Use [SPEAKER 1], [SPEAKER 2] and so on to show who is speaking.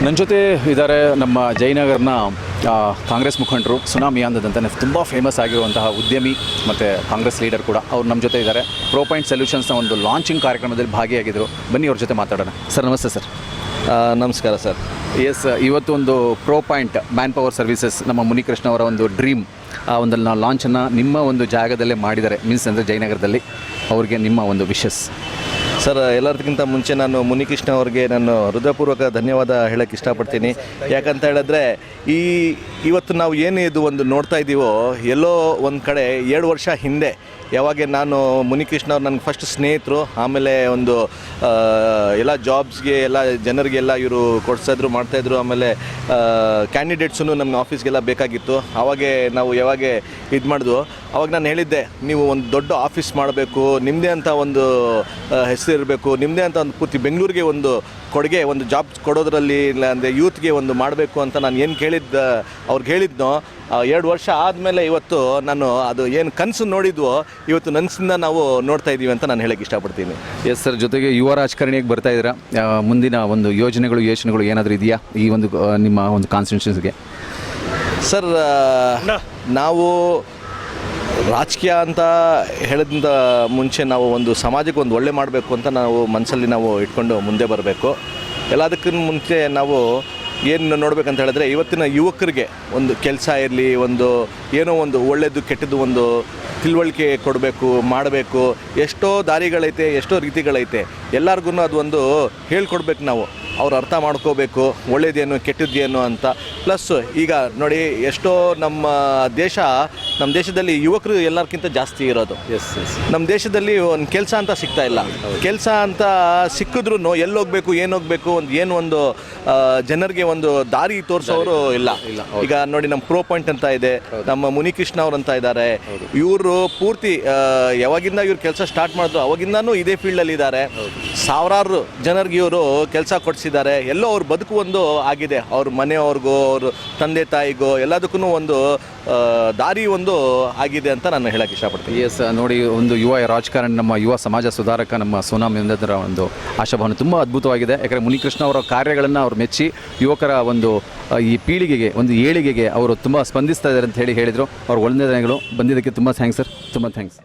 [SPEAKER 1] ನನ್ನ ಜೊತೆ ಇದ್ದಾರೆ ನಮ್ಮ ಜಯನಗರನ ಕಾಂಗ್ರೆಸ್ ಮುಖಂಡರು ಸುನಾಮಿ ಅಂದಂತಾನೆ ತುಂಬ ಫೇಮಸ್ ಆಗಿರುವಂತಹ ಉದ್ಯಮಿ ಮತ್ತು ಕಾಂಗ್ರೆಸ್ ಲೀಡರ್ ಕೂಡ ಅವ್ರು ನಮ್ಮ ಜೊತೆ ಇದ್ದಾರೆ. ಪ್ರೋ ಪಾಯಿಂಟ್ ಸೊಲ್ಯೂಷನ್ಸ್ನ ಒಂದು ಲಾಂಚಿಂಗ್ ಕಾರ್ಯಕ್ರಮದಲ್ಲಿ ಭಾಗಿಯಾಗಿದ್ದರು. ಬನ್ನಿ ಅವ್ರ ಜೊತೆ ಮಾತಾಡೋಣ. ಸರ್ ನಮಸ್ತೆ ಸರ್.
[SPEAKER 2] ನಮಸ್ಕಾರ ಸರ್.
[SPEAKER 1] ಎಸ್, ಇವತ್ತು ಒಂದು pro point man power services ನಮ್ಮ ಮುನಿಕೃಷ್ಣ ಅವರ ಒಂದು ಡ್ರೀಮ್ ಆ ಒಂದು ಲಾಂಚನ್ನು ನಿಮ್ಮ ಒಂದು ಜಾಗದಲ್ಲೇ ಮಾಡಿದ್ದಾರೆ, ಮೀನ್ಸ್ ಅಂದರೆ ಜಯನಗರದಲ್ಲಿ. ಅವ್ರಿಗೆ ನಿಮ್ಮ ಒಂದು ವಿಶಸ್.
[SPEAKER 2] ಸರ್, ಎಲ್ಲದಕ್ಕಿಂತ ಮುಂಚೆ ನಾನು ಮುನಿಕೃಷ್ಣ ಅವ್ರಿಗೆ ನಾನು ಹೃದಯಪೂರ್ವಕ ಧನ್ಯವಾದ ಹೇಳೋಕ್ಕೆ ಇಷ್ಟಪಡ್ತೀನಿ. ಯಾಕಂತ ಹೇಳಿದ್ರೆ ಇವತ್ತು ನಾವು ಏನು ಇದು ಒಂದು ನೋಡ್ತಾ ಇದ್ದೀವೋ, ಎಲ್ಲೋ ಒಂದು ಕಡೆ 7 ವರ್ಷ ಹಿಂದೆ ಯಾವಾಗ ನಾನು ಮುನಿಕೃಷ್ಣ ಅವ್ರು ನನಗೆ ಫಸ್ಟ್ ಸ್ನೇಹಿತರು, ಆಮೇಲೆ ಒಂದು ಎಲ್ಲ ಜಾಬ್ಸ್ಗೆ ಎಲ್ಲ ಜನರಿಗೆಲ್ಲ ಇವರು ಕೊಡ್ಸಾದ್ರು ಮಾಡ್ತಾಯಿದ್ರು. ಆಮೇಲೆ ಕ್ಯಾಂಡಿಡೇಟ್ಸೂ ನಮ್ಮ ಆಫೀಸ್ಗೆಲ್ಲ ಬೇಕಾಗಿತ್ತು. ಆವಾಗೆ ನಾವು ಯಾವಾಗ ಇದು ಮಾಡಿದ್ವು ಅವಾಗ ನಾನು ಹೇಳಿದ್ದೆ, ನೀವು ಒಂದು ದೊಡ್ಡ ಆಫೀಸ್ ಮಾಡಬೇಕು, ನಿಮ್ಮದೇ ಅಂತ ಒಂದು ಹೆಸರು ಇರಬೇಕು, ನಿಮ್ಮದೇ ಅಂತ ಒಂದು ಪೂರ್ತಿ ಬೆಂಗಳೂರಿಗೆ ಒಂದು ಕೊಡುಗೆ, ಒಂದು ಜಾಬ್ ಕೊಡೋದ್ರಲ್ಲಿ ಇಲ್ಲ ಅಂದರೆ ಯೂತ್ಗೆ ಒಂದು ಮಾಡಬೇಕು ಅಂತ ನಾನು ಏನು ಅವ್ರಿಗೆ ಹೇಳಿದ್ನೋ. 2 ವರ್ಷ ಆದಮೇಲೆ ಇವತ್ತು ನಾನು ಅದು ಏನು ಕನಸು ನೋಡಿದ್ವೋ ಇವತ್ತು ನನಸಿಂದ ನಾವು ನೋಡ್ತಾ ಇದ್ದೀವಿ ಅಂತ ನಾನು ಹೇಳೋಕ್ಕೆ ಇಷ್ಟಪಡ್ತೀನಿ.
[SPEAKER 1] ಎಸ್ ಸರ್, ಜೊತೆಗೆ ಯುವ ರಾಜಕಾರಣಿಯಾಗಿ ಬರ್ತಾ ಇದ್ದೀರಾ. ಮುಂದಿನ ಒಂದು ಯೋಜನೆಗಳು ಏನಾದರೂ ಇದೆಯಾ ಈ ಒಂದು ನಿಮ್ಮ ಒಂದು ಕಾನ್ಸ್ಟಿಟ್ಯೂಷನ್ಸ್ಗೆ?
[SPEAKER 2] ಸರ್, ನಾವು ರಾಜಕೀಯ ಅಂತ ಹೇಳಿದ ಮುಂಚೆ ನಾವು ಒಂದು ಸಮಾಜಕ್ಕೆ ಒಂದು ಒಳ್ಳೆ ಮಾಡಬೇಕು ಅಂತ ನಾವು ಮನಸ್ಸಲ್ಲಿ ನಾವು ಇಟ್ಕೊಂಡು ಮುಂದೆ ಬರಬೇಕು. ಎಲ್ಲದಕ್ಕಿಂತ ಮುಂಚೆ ನಾವು ಏನು ನೋಡಬೇಕಂತ ಹೇಳಿದ್ರೆ, ಇವತ್ತಿನ ಯುವಕರಿಗೆ ಒಂದು ಕೆಲಸ ಇರಲಿ, ಒಂದು ಏನೋ ಒಂದು ಒಳ್ಳೆಯದು ಕೆಟ್ಟದ್ದು ಒಂದು ತಿಳುವಳಿಕೆ ಕೊಡಬೇಕು, ಮಾಡಬೇಕು. ಎಷ್ಟೋ ದಾರಿಗಳೈತೆ, ಎಷ್ಟೋ ರೀತಿಗಳೈತೆ, ಎಲ್ಲರಿಗೂ ಅದು ಒಂದು ಹೇಳ್ಕೊಡ್ಬೇಕು. ನಾವು ಅವ್ರು ಅರ್ಥ ಮಾಡ್ಕೋಬೇಕು ಒಳ್ಳೇದೇನು ಕೆಟ್ಟದ್ದೇನು ಅಂತ. ಪ್ಲಸ್ ಈಗ ನೋಡಿ, ಎಷ್ಟೋ ನಮ್ಮ ದೇಶದಲ್ಲಿ ಯುವಕರು ಎಲ್ಲರಿಗಿಂತ ಜಾಸ್ತಿ ಇರೋದು. ನಮ್ಮ ದೇಶದಲ್ಲಿ ಒಂದು ಕೆಲಸ ಅಂತ ಸಿಗ್ತಾ ಇಲ್ಲ. ಕೆಲಸ ಅಂತ ಸಿಕ್ಕಿದ್ರೂ ಎಲ್ಲೋಗ್ಬೇಕು, ಏನೋಗ್ಬೇಕು, ಒಂದು ಜನರಿಗೆ ಒಂದು ದಾರಿ ತೋರಿಸೋರು ಇಲ್ಲ. ಈಗ ನೋಡಿ, ನಮ್ಮ ಪ್ರೋ ಪಾಯಿಂಟ್ ಅಂತ ಇದೆ, ನಮ್ಮ ಮುನಿಕೃಷ್ಣ ಅವ್ರು ಅಂತ ಇದ್ದಾರೆ. ಇವರು ಪೂರ್ತಿ ಯಾವಾಗಿಂದ ಇವ್ರು ಕೆಲಸ ಸ್ಟಾರ್ಟ್ ಮಾಡಿದ್ರು ಅವಾಗಿಂದನೂ ಇದೇ ಫೀಲ್ಡಲ್ಲಿ ಇದ್ದಾರೆ. ಸಾವಿರಾರು ಜನರಿಗೆ ಇವರು ಕೆಲಸ ಕೊಡಿಸಿದ್ದಾರೆ. ಎಲ್ಲೋ ಅವ್ರ ಬದುಕು ಒಂದು ಆಗಿದೆ, ಅವ್ರ ಮನೆಯವ್ರಿಗೂ ಅವ್ರ ತಂದೆ ತಾಯಿಗೋ ಎಲ್ಲದಕ್ಕೂ ಒಂದು ದಾರಿ ಒಂದು ಆಗಿದೆ ಅಂತ ನಾನು ಹೇಳಕ್ಕೆ ಇಷ್ಟಪಡ್ತೀನಿ.
[SPEAKER 1] ಎಸ್, ನೋಡಿ, ಒಂದು ಯುವ ರಾಜಕಾರಣಿ, ನಮ್ಮ ಯುವ ಸಮಾಜ ಸುಧಾರಕ ನಮ್ಮ ಸುನಾಮಿ ಅಂದರ ಒಂದು ಆಶಾಭಾವನೆ ತುಂಬ ಅದ್ಭುತವಾಗಿದೆ. ಯಾಕಂದರೆ ಮುನಿಕೃಷ್ಣ ಅವರ ಕಾರ್ಯಗಳನ್ನು ಅವ್ರು ಮೆಚ್ಚಿ ಯುವಕರ ಒಂದು ಈ ಪೀಳಿಗೆಗೆ ಒಂದು ಏಳಿಗೆಗೆ ಅವರು ತುಂಬ ಸ್ಪಂದಿಸ್ತಾ ಇದ್ದಾರೆ ಅಂತ ಹೇಳಿದರು. ಅವ್ರ ಒಳ್ಳೆಯಗಳು ಬಂದಿದ್ದಕ್ಕೆ ತುಂಬ ಥ್ಯಾಂಕ್ಸ್ ಸರ್, ತುಂಬ ಥ್ಯಾಂಕ್ಸ್.